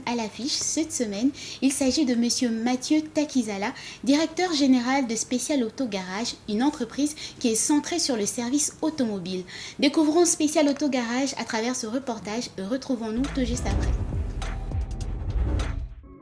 à l'affiche cette semaine. Il s'agit de Monsieur Mathieu Takizala, directeur général de Special Auto Garage, une entreprise qui est centrée sur le service automobile. Découvrons Special Auto Garage à travers ce reportage et retrouvons-nous tout juste après.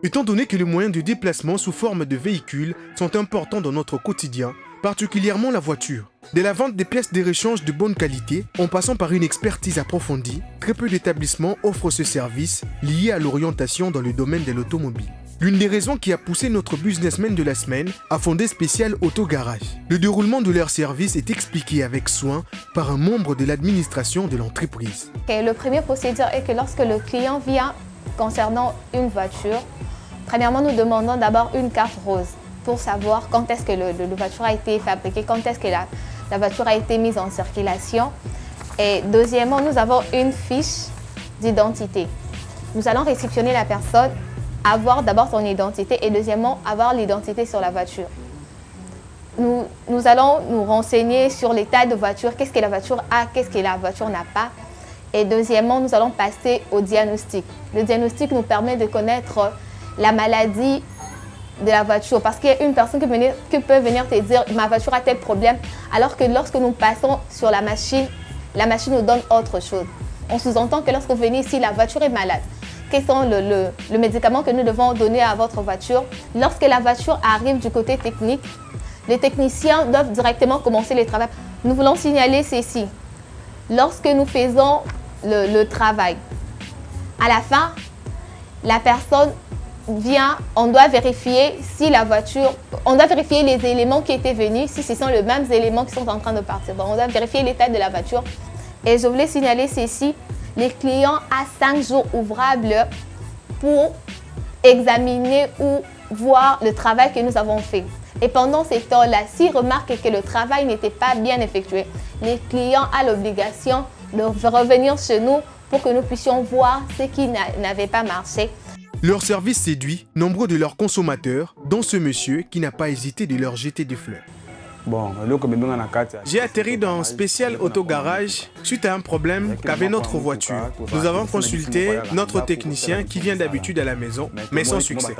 Étant donné que les moyens de déplacement sous forme de véhicules sont importants dans notre quotidien, particulièrement la voiture, de la vente des pièces de réchange de bonne qualité, en passant par une expertise approfondie, très peu d'établissements offrent ce service lié à l'orientation dans le domaine de l'automobile. L'une des raisons qui a poussé notre businessman de la semaine à fonder Special Auto Garage. Le déroulement de leur service est expliqué avec soin par un membre de l'administration de l'entreprise. Le premier procédure est que lorsque le client vient concernant une voiture, premièrement, nous demandons d'abord une carte rose pour savoir quand est-ce que la voiture a été fabriquée, quand est-ce que la voiture a été mise en circulation. Et deuxièmement, nous avons une fiche d'identité. Nous allons réceptionner la personne, avoir d'abord son identité et deuxièmement, avoir l'identité sur la voiture. Nous allons nous renseigner sur l'état de voiture, qu'est-ce que la voiture a, qu'est-ce que la voiture n'a pas. Et deuxièmement, nous allons passer au diagnostic. Le diagnostic nous permet de connaître la maladie de la voiture, parce qu'il y a une personne qui peut venir te dire ma voiture a tel problème, alors que lorsque nous passons sur la machine nous donne autre chose. On sous-entend que lorsque vous venez ici, la voiture est malade. Quels sont le médicament que nous devons donner à votre voiture? Lorsque la voiture arrive du côté technique, les techniciens doivent directement commencer le travail. Nous voulons signaler ceci. Lorsque nous faisons le travail, à la fin, la personne vient, on doit vérifier si la voiture, on doit vérifier les éléments qui étaient venus, si ce sont les mêmes éléments qui sont en train de partir. Donc, on doit vérifier l'état de la voiture. Et je voulais signaler ceci, les clients ont 5 jours ouvrables pour examiner ou voir le travail que nous avons fait. Et pendant ces temps-là, s'ils remarquent que le travail n'était pas bien effectué, les clients ont l'obligation de revenir chez nous pour que nous puissions voir ce qui n'avait pas marché. Leur service séduit nombreux de leurs consommateurs, dont ce monsieur qui n'a pas hésité de leur jeter des fleurs. J'ai atterri dans Special Auto Garage suite à un problème qu'avait notre voiture. Nous avons consulté notre technicien qui vient d'habitude à la maison, mais sans succès.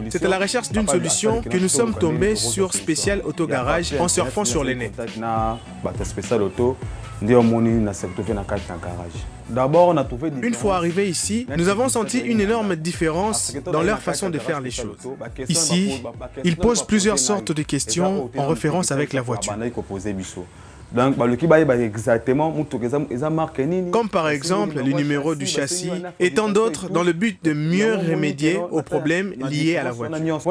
C'est à la recherche d'une solution que nous sommes tombés sur Special Auto Garage en surfant sur les nets. Une fois arrivés ici, nous avons senti une énorme différence dans leur façon de faire les choses. Ici, ils posent plusieurs sortes de questions en référence avec la voiture. Comme par exemple le numéro du châssis et tant d'autres dans le but de mieux remédier aux problèmes liés à la voiture.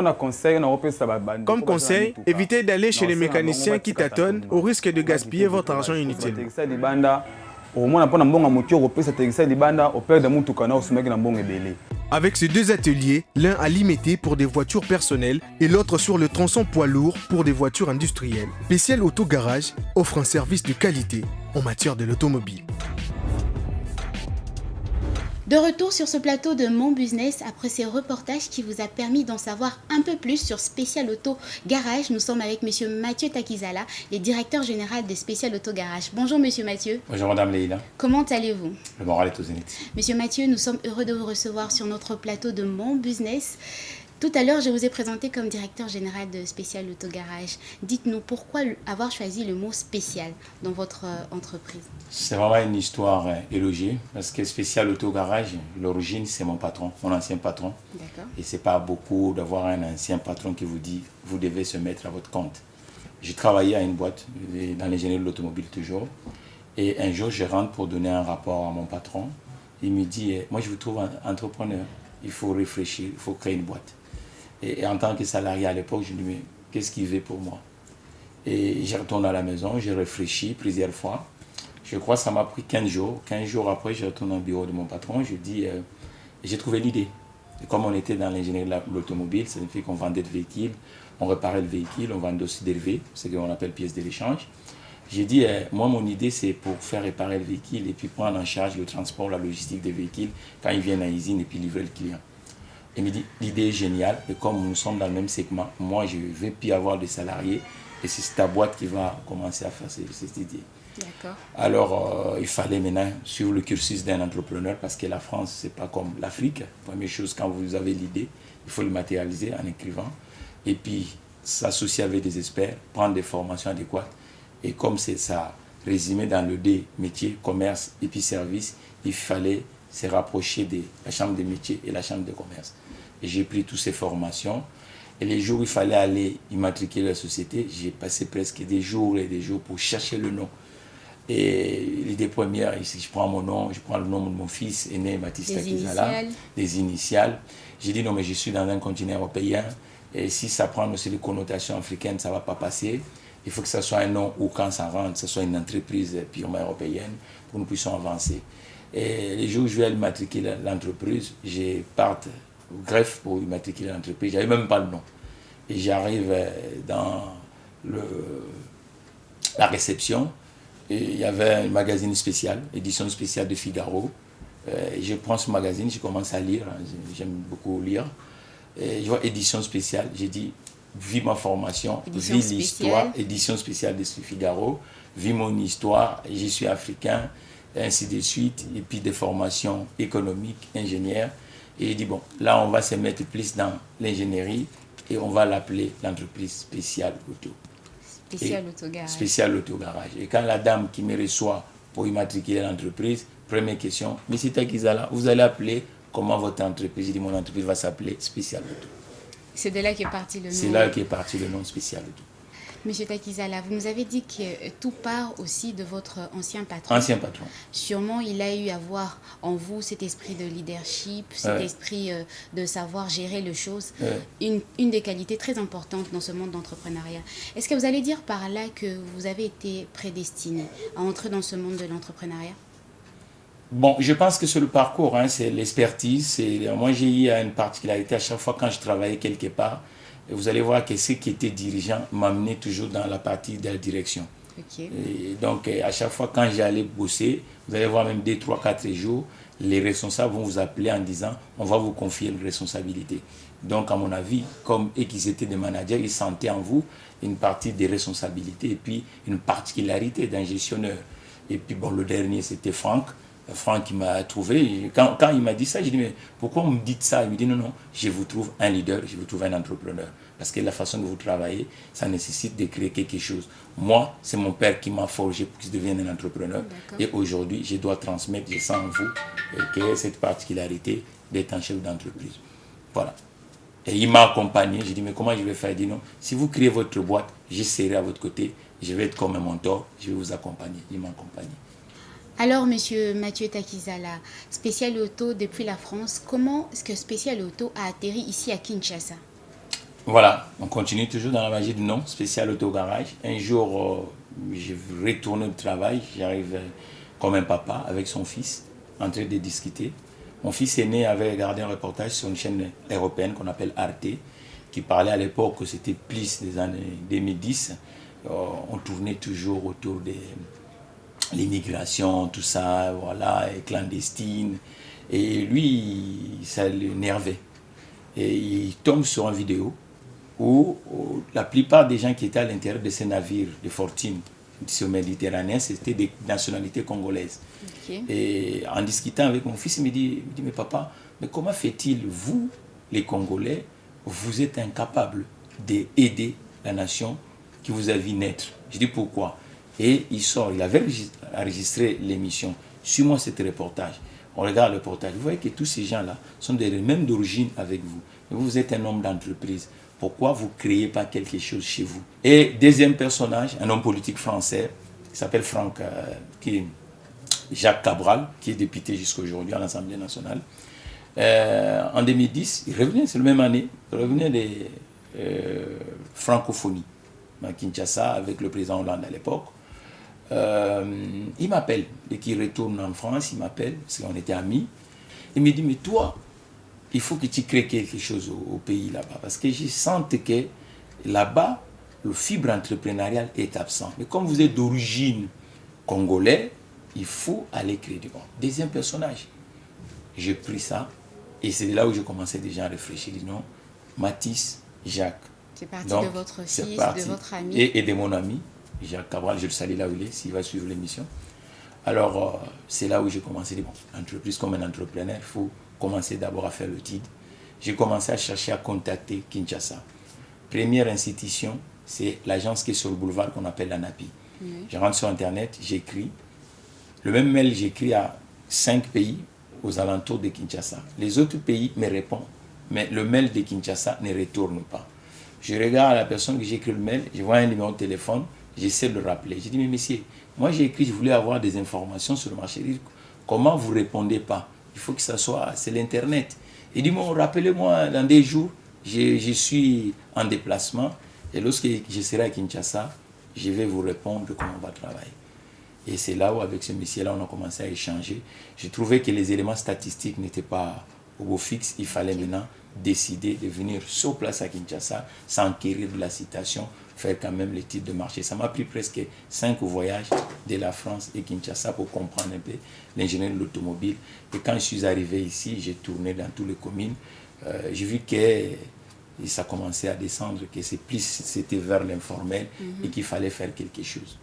Comme conseil, évitez d'aller chez les mécaniciens qui tâtonnent au risque de gaspiller votre argent inutilement. Avec ces deux ateliers, l'un à limité pour des voitures personnelles et l'autre sur le tronçon poids lourd pour des voitures industrielles, Special Auto Garage offre un service de qualité en matière de l'automobile. De retour sur ce plateau de Mon Business, après ces reportages qui vous a permis d'en savoir un peu plus sur Special Auto Garage, nous sommes avec Monsieur Mathieu Takizala, le directeur général de Special Auto Garage. Bonjour Monsieur Mathieu. Bonjour Madame Leïla. Comment allez-vous? Le moral est au zénith. Monsieur Mathieu, nous sommes heureux de vous recevoir sur notre plateau de Mon Business. Tout à l'heure, je vous ai présenté comme directeur général de Special Auto Garage. Dites-nous pourquoi avoir choisi le mot spécial dans votre entreprise? C'est vraiment une histoire élogiée parce que Special Auto Garage, l'origine, c'est mon patron, mon ancien patron. D'accord. Et c'est pas beaucoup d'avoir un ancien patron qui vous dit vous devez se mettre à votre compte. J'ai travaillé à une boîte dans l'ingénierie de l'automobile toujours. Et un jour, je rentre pour donner un rapport à mon patron. Il me dit moi, je vous trouve un entrepreneur. Il faut réfléchir, il faut créer une boîte. Et en tant que salarié à l'époque, je me dis, mais qu'est-ce qu'il veut pour moi? Et je retourne à la maison, j'ai réfléchi plusieurs fois. Je crois que ça m'a pris 15 jours. 15 jours après, je retourne au bureau de mon patron. Je dis, j'ai trouvé l'idée. Et comme on était dans l'ingénierie de l'automobile, ça signifie qu'on vendait des véhicules, on réparait le véhicule, on vendait aussi des dérivés, ce qu'on appelle pièces de l'échange. J'ai dit, moi, mon idée, c'est pour faire réparer le véhicule et puis prendre en charge le transport, la logistique des véhicules quand ils viennent à l'usine et puis livrer le client. Il me dit, l'idée est géniale, et comme nous sommes dans le même segment, moi je ne vais plus avoir de salariés, et c'est ta boîte qui va commencer à faire cette idée. D'accord. Alors, il fallait maintenant suivre le cursus d'un entrepreneur parce que la France, c'est pas comme l'Afrique. Première chose, quand vous avez l'idée, il faut le matérialiser en écrivant. Et puis, s'associer avec des experts, prendre des formations adéquates. Et comme c'est ça résumé dans le D, métier, commerce et puis service, il fallait se rapprocher de la chambre des métiers et la chambre de commerce. Et j'ai pris toutes ces formations. Et les jours où il fallait aller immatriculer la société, j'ai passé presque des jours et des jours pour chercher le nom. Et l'idée première, ici, je prends mon nom, je prends le nom de mon fils aîné, Mathis Takizala, des initiales. J'ai dit non, mais je suis dans un continent européen. Et si ça prend aussi des connotations africaines, ça ne va pas passer. Il faut que ce soit un nom où, quand ça rentre, ce soit une entreprise purement européenne pour que nous puissions avancer. Et les jours où je vais immatriculer l'entreprise, je parte au greffe pour immatriculer l'entreprise. Je n'avais même pas le nom. Et j'arrive dans la réception. Et il y avait un magazine spécial, édition spéciale de Figaro. Je prends ce magazine, je commence à lire. J'aime beaucoup lire. Et je vois édition spéciale. J'ai dit, vis ma formation, vis l'histoire, édition spéciale de Figaro, vis mon histoire, je suis africain, et ainsi de suite, et puis des formations économiques, ingénieurs. Et il dit, bon, là, on va se mettre plus dans l'ingénierie et on va l'appeler l'entreprise spéciale auto. Spécial autogarage. Et quand la dame qui me reçoit pour immatriculer l'entreprise, première question, Monsieur Takizala, vous allez appeler comment votre entreprise? Je dis, mon entreprise va s'appeler Spécial Auto. C'est de là qu'est parti le nom. C'est là qu'est parti le nom Spécial Auto. Monsieur Takizala, vous nous avez dit que tout part aussi de votre ancien patron. Ancien patron. Sûrement, il a eu à voir en vous cet esprit de leadership, cet esprit de savoir gérer les choses. Une des qualités très importantes dans ce monde d'entrepreneuriat. Est-ce que vous allez dire par là que vous avez été prédestiné à entrer dans ce monde de l'entrepreneuriat? Bon, je pense que c'est le parcours, hein, c'est l'expertise. Moi, j'ai eu une particularité à chaque fois quand je travaillais quelque part. Et vous allez voir que ceux qui étaient dirigeants m'amenaient toujours dans la partie de la direction. Okay. Et donc, à chaque fois quand j'allais bosser, vous allez voir même 2, 3, 4 jours, les responsables vont vous appeler en disant on va vous confier une responsabilité. Donc, à mon avis, comme eux qui étaient des managers, ils sentaient en vous une partie des responsabilités et puis une particularité d'un gestionnaire. Et puis, bon, le dernier, c'était Franck. Franck qui m'a trouvé, quand il m'a dit ça, j'ai dit mais pourquoi vous me dites ça? Il me dit non, je vous trouve un leader, je vous trouve un entrepreneur. Parce que la façon dont vous travaillez, ça nécessite de créer quelque chose. Moi, c'est mon père qui m'a forgé pour que je devienne un entrepreneur. Et aujourd'hui, je dois transmettre, je sens en vous, que cette particularité d'être un chef d'entreprise. Voilà. Et il m'a accompagné, j'ai dit mais comment je vais faire? Il dit non, si vous créez votre boîte, je serai à votre côté, je vais être comme un mentor, je vais vous accompagner. Il m'a accompagné. Alors, Monsieur Mathieu Takizala, Spécial Auto depuis la France, comment est-ce que Spécial Auto a atterri ici à Kinshasa? Voilà, on continue toujours dans la magie du nom, Spécial Auto Garage. Un jour, je retourne au travail, j'arrive comme un papa avec son fils, en train de discuter. Mon fils aîné avait regardé un reportage sur une chaîne européenne qu'on appelle Arte, qui parlait à l'époque que c'était plus des années 2010. On tournait toujours autour des l'immigration, tout ça, voilà, et clandestine. Et lui, ça l'énervait. Et il tombe sur une vidéo où la plupart des gens qui étaient à l'intérieur de ces navires de fortune sur Méditerranée, c'était des nationalités congolaises. Okay. Et en discutant avec mon fils, il me dit, mais papa, mais comment fait-il, vous, les Congolais, vous êtes incapables d'aider la nation qui vous a vu naître? Je dis pourquoi? Et il sort, il avait enregistré l'émission. Suis-moi cet reportage. On regarde le reportage. Vous voyez que tous ces gens-là sont même d'origine avec vous. Vous êtes un homme d'entreprise. Pourquoi vous ne créez pas quelque chose chez vous? Et deuxième personnage, un homme politique français, qui s'appelle Jacques Cabral, qui est député jusqu'à aujourd'hui à l'Assemblée nationale. En 2010, il revenait, c'est la même année, il revenait de francophonie à Kinshasa avec le président Hollande à l'époque. Il m'appelle, dès qu'il retourne en France, il m'appelle, parce qu'on était amis. Il me dit, mais toi, il faut que tu crées quelque chose au pays là-bas. Parce que je sens que là-bas, le fibre entrepreneurial est absent. Mais comme vous êtes d'origine congolaise, il faut aller créer du monde. Deuxième personnage, j'ai pris ça, et c'est là où je commençais déjà à réfléchir. Je dis non, Mathis, Jacques. C'est parti de votre fils, de votre ami. Et de mon ami. Jacques Cabral, je le salue là où il est, s'il va suivre l'émission. Alors, c'est là où j'ai commencé. Bon, entreprise comme un entrepreneur, il faut commencer d'abord à faire le TID. J'ai commencé à chercher à contacter Kinshasa. Première institution, c'est l'agence qui est sur le boulevard qu'on appelle l'ANAPI. Je rentre sur Internet, j'écris. Le même mail, j'écris à 5 pays aux alentours de Kinshasa. Les autres pays me répondent, mais le mail de Kinshasa ne retourne pas. Je regarde la personne que j'ai écrit le mail, je vois un numéro de téléphone, j'essaie de le rappeler. Je dis, mais monsieur, moi j'ai écrit, je voulais avoir des informations sur le marché. Il dit, comment vous ne répondez pas? Il faut que ça soit, c'est l'Internet. Il dit, bon, rappelez-moi dans des jours, je suis en déplacement et lorsque je serai à Kinshasa, je vais vous répondre comment on va travailler. Et c'est là où, avec ce monsieur-là, on a commencé à échanger. J'ai trouvé que les éléments statistiques n'étaient pas au beau fixe. Il fallait maintenant décider de venir sur place à Kinshasa, s'enquérir de la situation, faire quand même les titres de marché. Ça m'a pris presque 5 voyages de la France et Kinshasa pour comprendre un peu l'ingénierie de l'automobile. Et quand je suis arrivé ici, j'ai tourné dans toutes les communes. J'ai vu que ça commençait à descendre, que c'était vers l'informel et qu'il fallait faire quelque chose.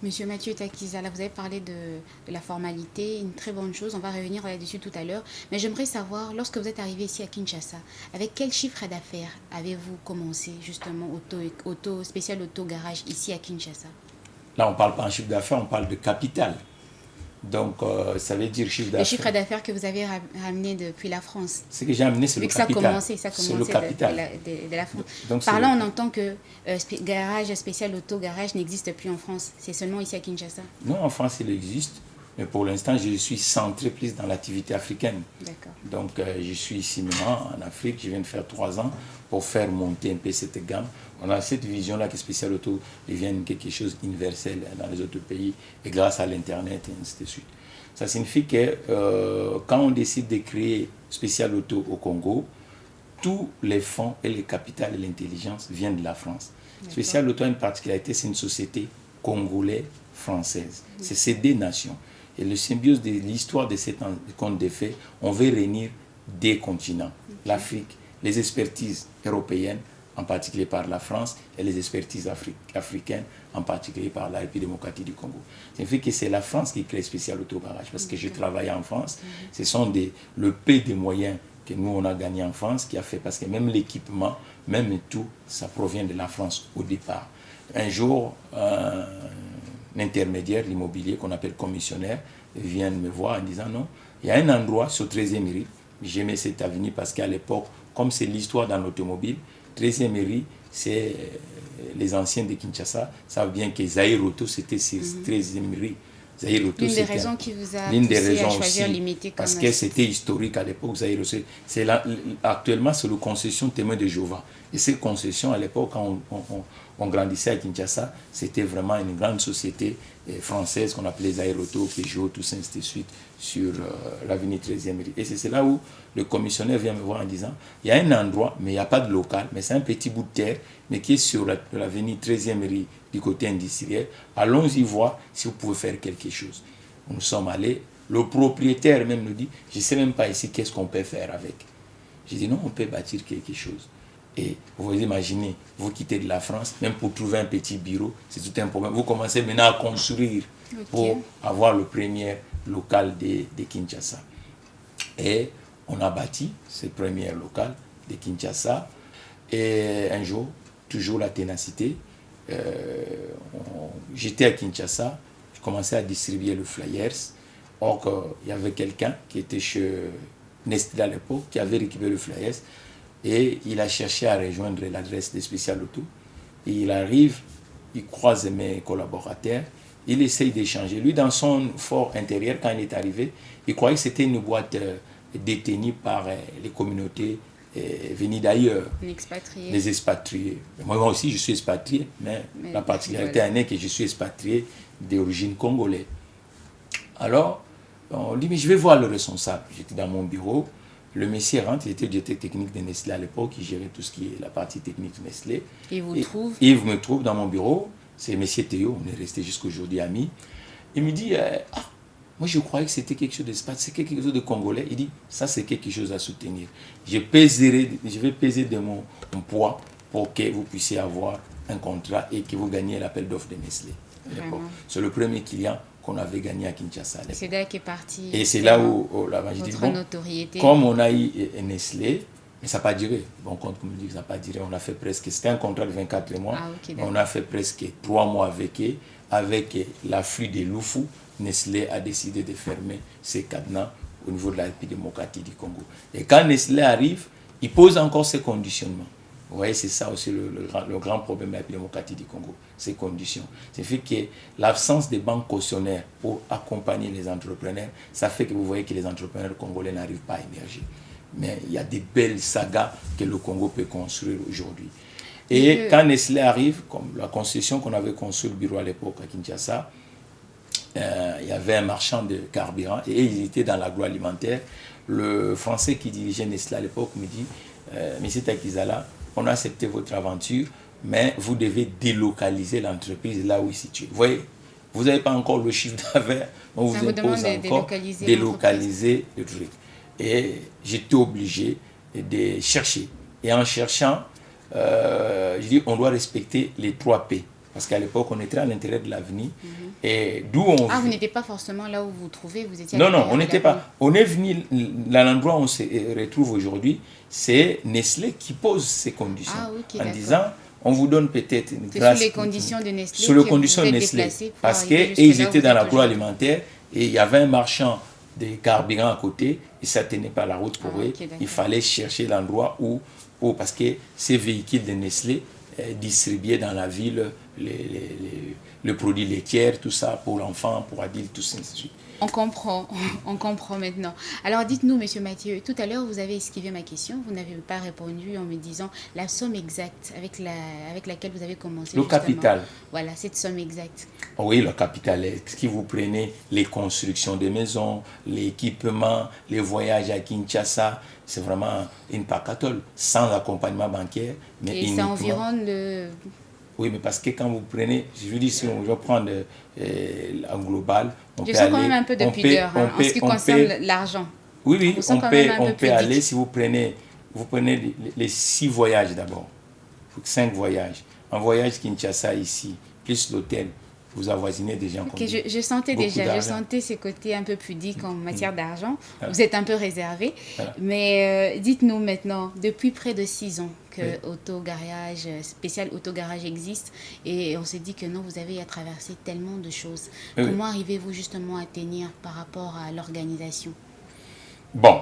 Monsieur Mathieu Takizala, vous avez parlé de la formalité, une très bonne chose, on va revenir là-dessus tout à l'heure. Mais j'aimerais savoir, lorsque vous êtes arrivé ici à Kinshasa, avec quel chiffre d'affaires avez-vous commencé justement spécial auto-garage ici à Kinshasa? Là, on ne parle pas en chiffre d'affaires, on parle de capital. Donc, ça veut dire chiffre d'affaires. Le chiffre d'affaires que vous avez ramené depuis la France. Ce que j'ai amené, c'est le capital. Ça a commencé le capital de la France. Donc, par là, on entend que garage spécial auto-garage n'existe plus en France. C'est seulement ici à Kinshasa. Non, en France, il existe. Mais pour l'instant, je suis centré plus dans l'activité africaine. D'accord. Donc, je suis ici maintenant en Afrique. Je viens de faire 3 ans pour faire monter un peu cette gamme. On a cette vision-là que Spécial Auto devient quelque chose d'universel dans les autres pays et grâce à l'Internet et ainsi de suite. Ça signifie que quand on décide de créer Spécial Auto au Congo, tous les fonds et les capitales et l'intelligence viennent de la France. Spécial Auto a une particularité, c'est une société congolaise-française. C'est ces 2 nations. Et le symbiose de l'histoire de cet conte de faits, on veut réunir 2 continents, l'Afrique, les expertises européennes, en particulier par la France, et les expertises africaines, en particulier par la République démocratique du Congo. Ça fait que c'est la France qui crée Spécial Auto-Garage, parce que je travaillais en France. Ce sont le peu des moyens que nous, on a gagné en France, qui a fait, parce que même l'équipement, même tout, ça provient de la France au départ. Un jour, un intermédiaire, l'immobilier qu'on appelle commissionnaire, vient me voir en disant non, il y a un endroit sur 13e rue, j'aimais cette avenue parce qu'à l'époque, comme c'est l'histoire dans l'automobile, 13e rue, c'est les anciens de Kinshasa savent bien que Zahir Auto, c'était sur 13e rue. Zahir Auto, l'une des raisons qui vous a poussé à choisir limité comme parce que c'était historique à l'époque. Zahir Auto, actuellement, c'est le concession témoin de Jéhovah. Et ces concessions, à l'époque, quand on grandissait à Kinshasa, c'était vraiment une grande société française qu'on appelait Zahir Auto, Peugeot, tout ça, ainsi de suite, sur l'avenue 13e rue. Et c'est là où le commissionnaire vient me voir en disant, il y a un endroit, mais il n'y a pas de local, mais c'est un petit bout de terre, mais qui est sur l'avenue 13e rue du côté industriel. Allons-y voir si vous pouvez faire quelque chose. Nous sommes allés, le propriétaire même nous dit, je ne sais même pas ici qu'est-ce qu'on peut faire avec. J'ai dit non, on peut bâtir quelque chose. Et vous imaginez, vous quittez de la France, même pour trouver un petit bureau, c'est tout un problème. Vous commencez maintenant à construire pour avoir le premier local de Kinshasa. Et on a bâti ce premier local de Kinshasa. Et un jour, toujours la ténacité, j'étais à Kinshasa, je commençais à distribuer le flyers. Or, il y avait quelqu'un qui était chez Nestlé à l'époque, qui avait récupéré le flyers. Et il a cherché à rejoindre l'adresse de Spécial Auto. Et il arrive, il croise mes collaborateurs, il essaye d'échanger. Lui, dans son fort intérieur, quand il est arrivé, il croyait que c'était une boîte détenue par les communautés venues d'ailleurs. Les expatriés. Moi aussi, je suis expatrié, mais la particularité est que je suis expatrié d'origine congolaise. Alors, on dit, mais je vais voir le responsable. J'étais dans mon bureau. Le monsieur rentre, il était directeur technique de Nestlé à l'époque, il gérait tout ce qui est la partie technique de Nestlé. Il me trouve dans mon bureau, c'est monsieur Théo, on est resté jusqu'aujourd'hui amis. Il me dit, moi je croyais que c'était quelque chose d'espace, c'est quelque chose de congolais. Il dit, ça c'est quelque chose à soutenir. Je vais peser de mon poids pour que vous puissiez avoir un contrat et que vous gagnez l'appel d'offres de Nestlé. C'est le premier client qu'on avait gagné à Kinshasa. C'est là qu'est parti. Et c'est là où la magie dit, bon, notoriété. Comme on a eu Nestlé, mais ça n'a pas duré. Bon, compte me dit que ça n'a pas duré. On a fait presque, c'était un contrat de 24 mois. On a fait presque 3 mois avec l'afflux des loups. Nestlé a décidé de fermer ses cadenas au niveau de la République démocratique du Congo. Et quand Nestlé arrive, il pose encore ses conditionnements. Vous voyez, c'est ça aussi le grand problème de la République démocratique du Congo, ces conditions. C'est fait que l'absence des banques cautionnaires pour accompagner les entrepreneurs, ça fait que vous voyez que les entrepreneurs congolais n'arrivent pas à émerger. Mais il y a des belles sagas que le Congo peut construire aujourd'hui. Et quand Nestlé arrive, comme la construction qu'on avait construit le bureau à l'époque à Kinshasa, il y avait un marchand de carburant et ils étaient dans l'agroalimentaire. Le Français qui dirigeait Nestlé à l'époque me dit Monsieur Takizala, on a accepté votre aventure, mais vous devez délocaliser l'entreprise là où il est situé. Vous voyez, vous n'avez pas encore le chiffre d'affaires, on vous impose encore délocaliser le truc. Et j'étais obligé de chercher. Et en cherchant, je dis on doit respecter les 3 P. Parce qu'à l'époque, on était à l'intérieur de l'avenue. Et d'où on... vous n'étiez pas forcément là où vous vous trouvez, vous étiez à Non, on n'était pas. On est venu, dans l'endroit où on se retrouve aujourd'hui, c'est Nestlé qui pose ces conditions. En disant, on vous donne peut-être une grâce... Sur les conditions de Nestlé. Sur les conditions de Nestlé. Parce qu'ils étaient dans l'agroalimentaire et il y avait un marchand de carburant à côté et ça ne tenait pas la route pour eux. Il fallait chercher l'endroit où... Parce que ces véhicules de Nestlé distribuaient dans la ville le produit laitier, tout ça pour l'enfant, pour adulte, tout ça. On comprend maintenant. Alors dites-nous, Monsieur Mathieu, tout à l'heure vous avez esquivé ma question, vous n'avez pas répondu en me disant la somme exacte avec laquelle vous avez commencé. Le capital. Voilà, cette somme exacte. Oui, le capital. Est-ce que vous prenez les constructions des maisons, l'équipement, les voyages à Kinshasa, c'est vraiment une pacatole, sans accompagnement bancaire. Mais et ça environne le... Oui, mais parce que quand vous prenez, je vous dis, si on veut prendre en global, on je peut sens aller... quand même un peu de pudeur en ce qui concerne l'argent. Oui, on peut aller, si vous prenez les 6 voyages d'abord, 5 voyages. Un voyage Kinshasa ici, plus l'hôtel, vous avoisinez des gens comme je sentais ce côté un peu pudique en matière d'argent. Vous êtes un peu réservé. Mais dites-nous maintenant, depuis près de 6 ans que spécial autogarage existe et on s'est dit que non, vous avez à traverser tellement de choses. Comment arrivez-vous justement à tenir par rapport à l'organisation? Bon,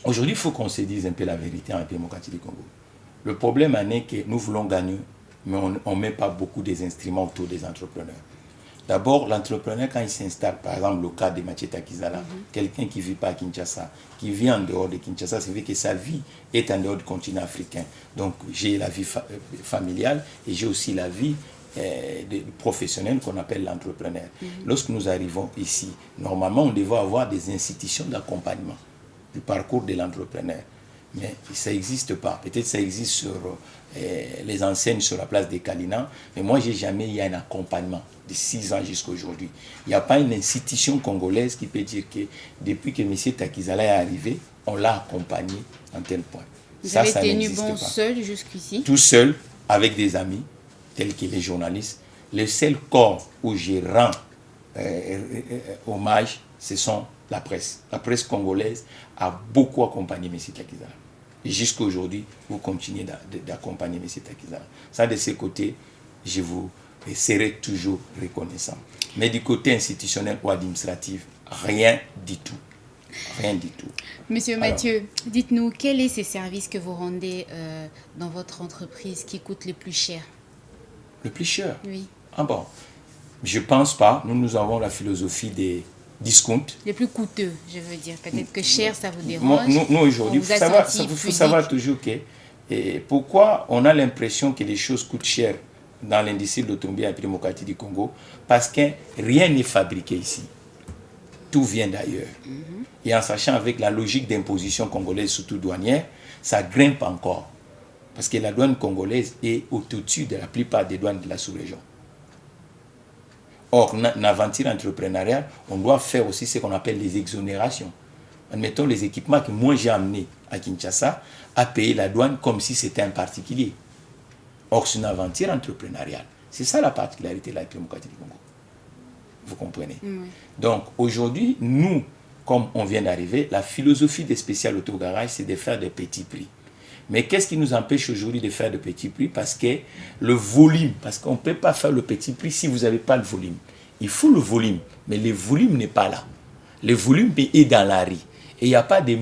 aujourd'hui, il faut qu'on se dise un peu la vérité en République démocratique du Congo. Le problème est que nous voulons gagner, mais on ne met pas beaucoup des instruments autour des entrepreneurs. D'abord, l'entrepreneur, quand il s'installe, par exemple, le cas de Mathieu Takizala, quelqu'un qui ne vit pas à Kinshasa, qui vit en dehors de Kinshasa, c'est vrai que sa vie est en dehors du continent africain. Donc, j'ai la vie familiale et j'ai aussi la vie professionnelle qu'on appelle l'entrepreneur. Lorsque nous arrivons ici, normalement, on devrait avoir des institutions d'accompagnement du parcours de l'entrepreneur. Mais ça n'existe pas. Peut-être ça existe sur les enseignes sur la place des Kalina, mais moi, j'ai jamais eu un accompagnement de 6 ans jusqu'à aujourd'hui. Il n'y a pas une institution congolaise qui peut dire que depuis que M. Takizala est arrivé, on l'a accompagné en tel point. Vous avez tenu bon seul jusqu'ici? Tout seul, avec des amis, tels que les journalistes. Le seul corps où je rends hommage, ce sont la presse. La presse congolaise a beaucoup accompagné M. Takizala. Et jusqu'à aujourd'hui, vous continuez d'accompagner M. Takizala. Ça, de ce côté, je vous serai toujours reconnaissant. Mais du côté institutionnel ou administratif, rien du tout. Rien du tout. Monsieur Mathieu, dites-nous, quels sont ces services que vous rendez dans votre entreprise qui coûtent le plus cher? Le plus cher? Oui. Ah bon, je ne pense pas. Nous avons la philosophie des discounts. Les plus coûteux, je veux dire. Peut-être que cher, ça vous dérange. Nous aujourd'hui, il faut savoir toujours que... Et pourquoi on a l'impression que les choses coûtent cher dans l'industrie de l'automobile en République démocratique du Congo? Parce que rien n'est fabriqué ici. Tout vient d'ailleurs. Et en sachant avec la logique d'imposition congolaise, surtout douanière, ça grimpe encore. Parce que la douane congolaise est au-dessus de la plupart des douanes de la sous-région. Or, en aventure entrepreneuriale, on doit faire aussi ce qu'on appelle les exonérations. Admettons les équipements que moi j'ai amenés à Kinshasa à payer la douane comme si c'était un particulier. Or, c'est une aventure entrepreneuriale. C'est ça la particularité de la République démocratique du Congo. Vous comprenez? Donc, aujourd'hui, nous, comme on vient d'arriver, la philosophie des spéciales autogarages, c'est de faire des petits prix. Mais qu'est-ce qui nous empêche aujourd'hui de faire de petits prix? Parce que le volume, parce qu'on ne peut pas faire le petit prix si vous n'avez pas le volume. Il faut le volume, mais le volume n'est pas là. Le volume est dans la rue. Et il n'y a pas de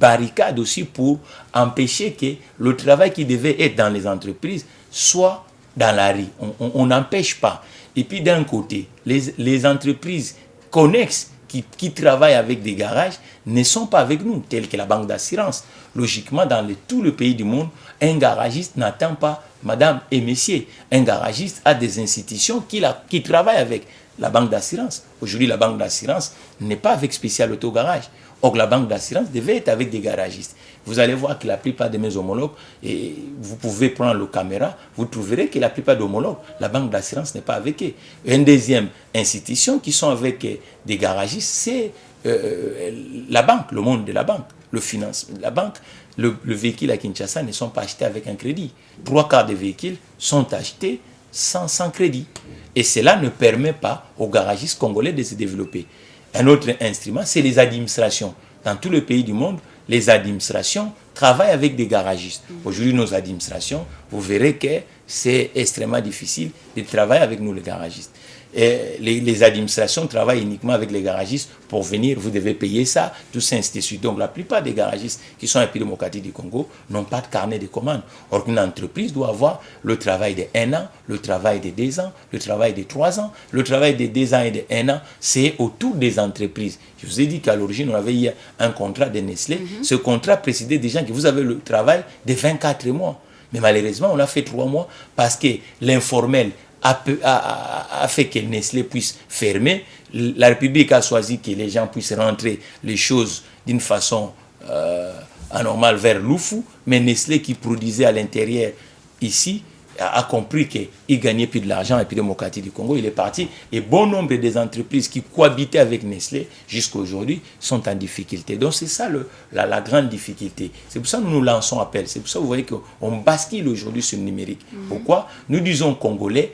barricades aussi pour empêcher que le travail qui devait être dans les entreprises soit dans la rue. On n'empêche pas. Et puis d'un côté, les entreprises connexes qui travaillent avec des garages ne sont pas avec nous, telles que la banque d'assurance. Logiquement, dans tout le pays du monde, un garagiste n'attend pas madame et messieurs. Un garagiste a des institutions qui travaillent avec la banque d'assurance. Aujourd'hui, la banque d'assurance n'est pas avec spécial autogarage. Or, la banque d'assurance devait être avec des garagistes. Vous allez voir que la plupart de mes homologues, et vous pouvez prendre le caméra, vous trouverez que la plupart d'homologues, la banque d'assurance n'est pas avec eux. Une deuxième institution qui sont avec des garagistes, c'est la banque, le monde de la banque, le finance. La banque, le véhicule à Kinshasa ne sont pas achetés avec un crédit. 3/4 des véhicules sont achetés sans crédit. Et cela ne permet pas aux garagistes congolais de se développer. Un autre instrument, c'est les administrations. Dans tous les pays du monde, les administrations travaillent avec des garagistes. Aujourd'hui, nos administrations, vous verrez que c'est extrêmement difficile de travailler avec nous, les garagistes. Et les administrations travaillent uniquement avec les garagistes pour venir, vous devez payer ça, tout ça, ainsi de suite. Donc la plupart des garagistes qui sont à République démocratique du Congo n'ont pas de carnet de commandes. Or qu'une entreprise doit avoir le travail de 1 an, le travail de 2 ans, le travail de 3 ans, le travail de 2 ans et de 1 an, c'est autour des entreprises. Je vous ai dit qu'à l'origine, on avait eu un contrat de Nestlé. Ce contrat précédait déjà que vous avez le travail de 24 mois. Mais malheureusement, on a fait 3 mois parce que l'informel a fait que Nestlé puisse fermer. La République a choisi que les gens puissent rentrer les choses d'une façon anormale vers Lufu, mais Nestlé qui produisait à l'intérieur ici a compris qu'il gagnait plus de l'argent et puis démocratique du Congo, il est parti. Et bon nombre des entreprises qui cohabitaient avec Nestlé jusqu'à aujourd'hui sont en difficulté. Donc c'est ça la grande difficulté. C'est pour ça que nous nous lançons appel. C'est pour ça que vous voyez qu'on bascule aujourd'hui sur le numérique. Pourquoi? Nous disons Congolais,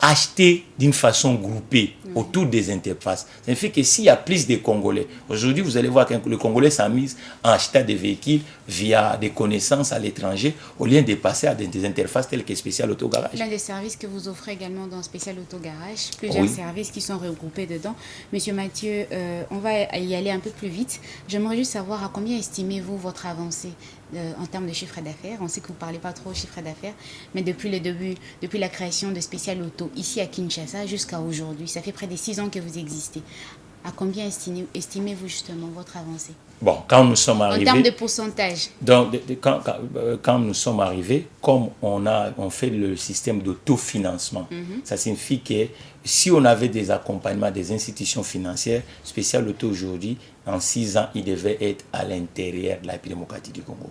acheter d'une façon groupée autour des interfaces. Ça fait que s'il y a plus de Congolais, aujourd'hui vous allez voir que le Congolais s'amuse en achetant des véhicules via des connaissances à l'étranger au lieu de passer à des interfaces telles que Spécial Autogarage. L'un des services que vous offrez également dans Spécial Autogarage, plusieurs services qui sont regroupés dedans. Monsieur Mathieu, on va y aller un peu plus vite. J'aimerais juste savoir à combien estimez-vous votre avancée en termes de chiffre d'affaires. On sait que vous ne parlez pas trop chiffre d'affaires, mais depuis le début, depuis la création de Spécial Auto ici à Kinshasa jusqu'à aujourd'hui, ça fait près de 6 ans que vous existez. À combien estimez-vous justement votre avancée? Bon, quand nous sommes arrivés... En termes de pourcentage. Donc, quand nous sommes arrivés, comme on fait le système d'autofinancement, ça signifie que si on avait des accompagnements des institutions financières, Spécial Auto aujourd'hui, en 6 ans, il devait être à l'intérieur de la République démocratique du Congo,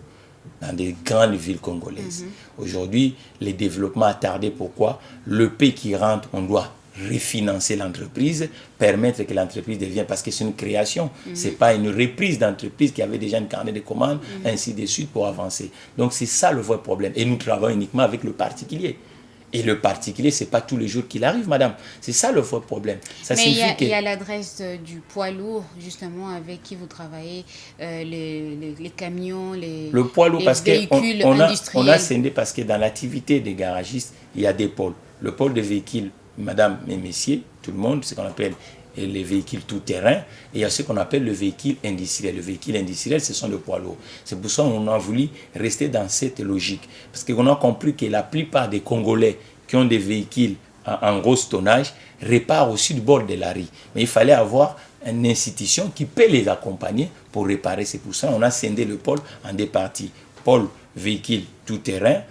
dans des grandes villes congolaises. Aujourd'hui, les développements a tardé. Pourquoi? Le pays qui rentre, on doit refinancer l'entreprise, permettre que l'entreprise devienne, parce que c'est une création, c'est pas une reprise d'entreprise qui avait déjà une carnet de commandes, ainsi de suite pour avancer. Donc c'est ça le vrai problème. Et nous travaillons uniquement avec le particulier. Et le particulier, c'est pas tous les jours qu'il arrive, madame. C'est ça le vrai problème. Ça mais il y a l'adresse du poids lourd, justement, avec qui vous travaillez, les camions, le poids lourd, parce véhicules industriels. On a scindé parce que dans l'activité des garagistes, il y a des pôles. Le pôle des véhicules, madame et messieurs, tout le monde, ce qu'on appelle les véhicules tout-terrain, et il y a ce qu'on appelle le véhicule industriel. Le véhicule industriel, ce sont les poids lourds. C'est pour ça qu'on a voulu rester dans cette logique. Parce qu'on a compris que la plupart des Congolais qui ont des véhicules en gros tonnage réparent aussi du bord de la rue. Mais il fallait avoir une institution qui peut les accompagner pour réparer. C'est pour ça qu'on a scindé le pôle en 2 parties. Pôle véhicule tout-terrain,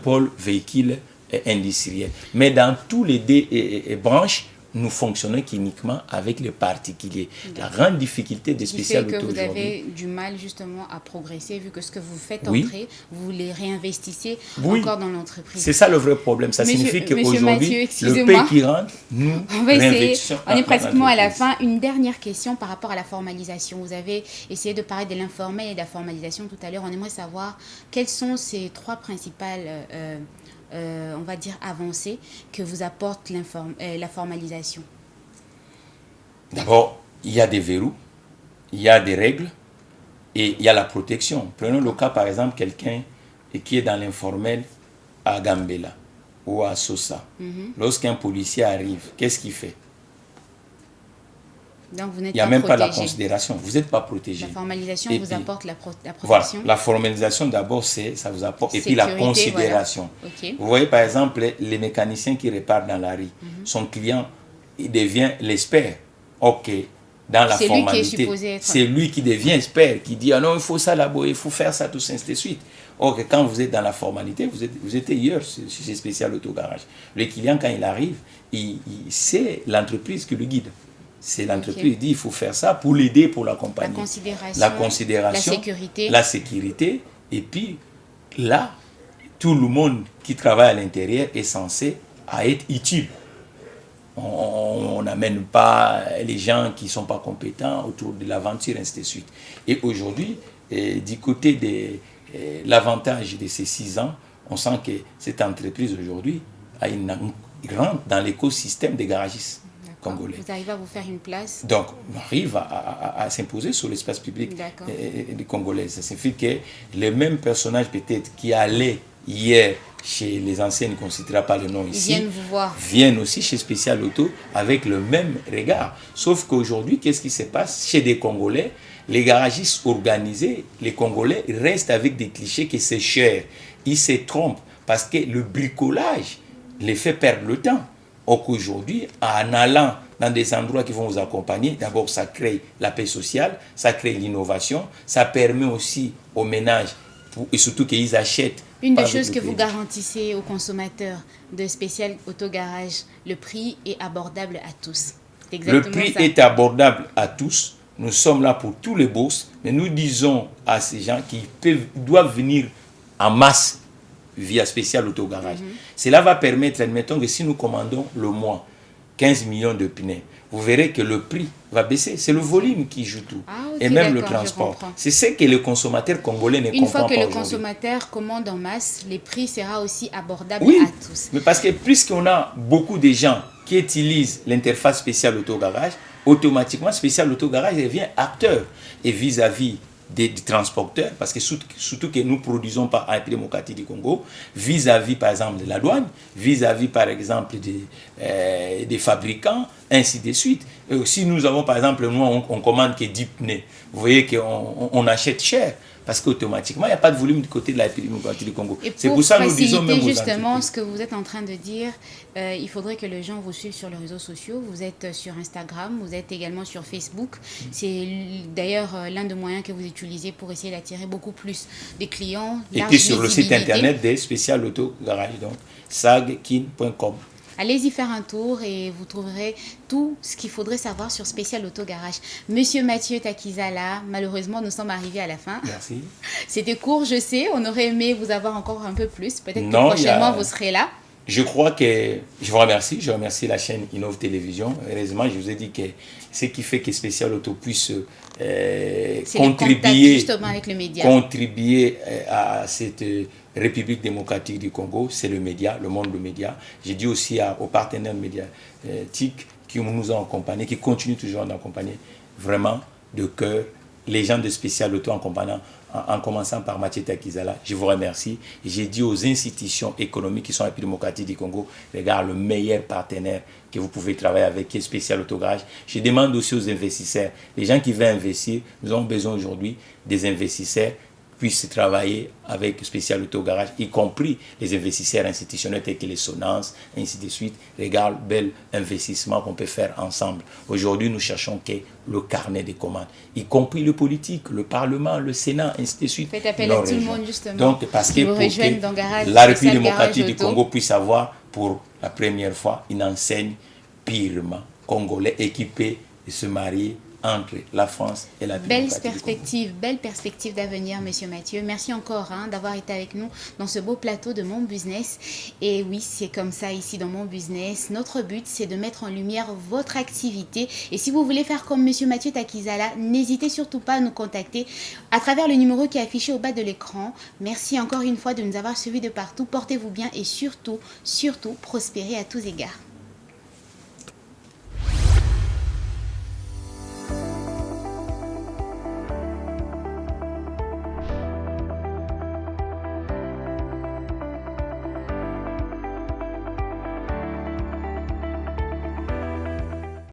pôle véhicule industriel. Mais dans tous les 2 branches, nous fonctionnons uniquement avec les particuliers. La grande difficulté des Spécial Auto aujourd'hui... Vous avez du mal justement à progresser, vu que ce que vous faites entrer, vous les réinvestissez encore dans l'entreprise. C'est ça le vrai problème. Ça signifie qu'aujourd'hui, le pays qui rentre, nous réinvestissons. On est pratiquement à la fin. Une dernière question par rapport à la formalisation. Vous avez essayé de parler de l'informel et de la formalisation tout à l'heure. On aimerait savoir quelles sont ces 3 principales on va dire, avancées que vous apporte la formalisation? D'abord, il y a des verrous, il y a des règles et il y a la protection. Prenons le cas, par exemple, quelqu'un qui est dans l'informel à Gambela ou à Sosa. Lorsqu'un policier arrive, qu'est-ce qu'il fait? Donc vous n'êtes Il n'y a pas même pas la protégé. considération. Vous n'êtes pas protégé. La formalisation Et vous puis, apporte la Voilà, protection. la formalisation d'abord, ça vous apporte. Et puis la Sécurité, considération. voilà. Ok. Vous voyez par exemple les mécaniciens qui réparent dans la rue. Son client, il devient l'expert. Ok, dans la C'est lui qui est formalité. supposé être. C'est lui qui devient expert, qui dit ah non, il faut ça là-bas, il faut faire ça, tout ça, ainsi de suite. Or, quand vous êtes dans la formalité, vous êtes ailleurs, c'est spécial autogarage. Le client, quand il arrive, c'est l'entreprise qui le guide. C'est l'entreprise qui dit il faut faire ça pour l'aider, pour l'accompagner. La considération, la sécurité. Et puis là, tout le monde qui travaille à l'intérieur est censé être utile. On n'amène pas les gens qui ne sont pas compétents autour de l'aventure, ainsi de suite. Et aujourd'hui, du côté de l'avantage de ces 6 ans, on sent que cette entreprise aujourd'hui rentre dans l'écosystème des garagistes congolais. Vous arrivez à vous faire une place. Donc, on arrive à s'imposer sur l'espace public des Congolais. Ça signifie que les mêmes personnages peut-être qui allaient hier chez les anciens, ne considèrent pas le nom ici, viennent vous voir. Viennent aussi chez Spécial Auto avec le même regard. Sauf qu'aujourd'hui, qu'est-ce qui se passe? Chez des Congolais, les garagistes organisés, les Congolais restent avec des clichés que c'est cher. Ils se trompent parce que le bricolage les fait perdre le temps. Or qu'aujourd'hui, en allant dans des endroits qui vont vous accompagner, d'abord ça crée la paix sociale, ça crée l'innovation, ça permet aussi aux ménages, et surtout qu'ils achètent. Une des choses que vous garantissez aux consommateurs de Spécial Autogarage, le prix est abordable à tous. Le prix est abordable à tous. Nous sommes là pour tous les bourses, mais nous disons à ces gens qu'ils doivent venir en masse via Spécial Autogarage. Cela va permettre, admettons que si nous commandons le mois 15 millions de pneus, vous verrez que le prix va baisser. C'est le volume qui joue tout. Et même le transport. C'est ce que le consommateur congolais ne comprend pas. Une fois que le consommateur commande en masse, les prix sera aussi abordable à tous. Mais parce que puisqu'on a beaucoup de gens qui utilisent l'interface Spécial Autogarage, automatiquement Spécial Autogarage devient acteur. Et vis-à-vis des transporteurs, parce que surtout que nous ne produisons pas en République démocratique du Congo, vis-à-vis par exemple de la douane, vis-à-vis par exemple des fabricants, ainsi de suite. Et aussi nous avons par exemple, nous on commande que 10 pneus, vous voyez qu'on achète cher, parce qu'automatiquement il n'y a pas de volume du côté de la République démocratique du Congo. C'est pour ça que nous disons même justement ce que vous êtes en train de dire, il faudrait que les gens vous suivent sur les réseaux sociaux. Vous êtes sur Instagram, vous êtes également sur Facebook. C'est d'ailleurs l'un des moyens que vous utilisez pour essayer d'attirer beaucoup plus de clients. Et puis sur le site internet des Spécial Autogarage, donc sagkin.com. Allez-y faire un tour et vous trouverez tout ce qu'il faudrait savoir sur Spécial Autogarage. Monsieur Mathieu Takizala, malheureusement, nous sommes arrivés à la fin. Merci. C'était court, je sais. On aurait aimé vous avoir encore un peu plus. Peut-être que prochainement, vous serez là. Je crois que je vous remercie. Je remercie la chaîne Innov Télévision. Heureusement, je vous ai dit que ce qui fait que Spécial Auto puisse contribuer à cette République démocratique du Congo, c'est le média, le monde de médias. J'ai dit aussi aux partenaires médiatiques qui nous ont accompagnés, qui continuent toujours à nous accompagner, vraiment de cœur, les gens de Spécial Auto en commençant par Mathieu Takizala, je vous remercie. J'ai dit aux institutions économiques qui sont la République démocratique du Congo, regarde, le meilleur partenaire que vous pouvez travailler avec, qui est Spécial Autogarage. Je demande aussi aux investisseurs, les gens qui veulent investir, nous avons besoin aujourd'hui des investisseurs puissent travailler avec Spécial Autogarage, y compris les investisseurs institutionnels tels que les Sonance, ainsi de suite. Regarde, bel investissement qu'on peut faire ensemble. Aujourd'hui, nous cherchons que le carnet des commandes, y compris le politique, le Parlement, le Sénat, ainsi de suite. Faites appel à tout le monde, justement. Donc, parce que pour que la République démocratique du Congo puisse avoir, pour la première fois, une enseigne purement congolais équipée de se marier entre la France et la République. Belle perspective d'avenir, Monsieur Mathieu. Merci encore d'avoir été avec nous dans ce beau plateau de Mon Business. Et oui, c'est comme ça ici dans Mon Business. Notre but, c'est de mettre en lumière votre activité. Et si vous voulez faire comme Monsieur Mathieu Takizala, n'hésitez surtout pas à nous contacter à travers le numéro qui est affiché au bas de l'écran. Merci encore une fois de nous avoir suivis de partout. Portez-vous bien et surtout, prospérez à tous égards.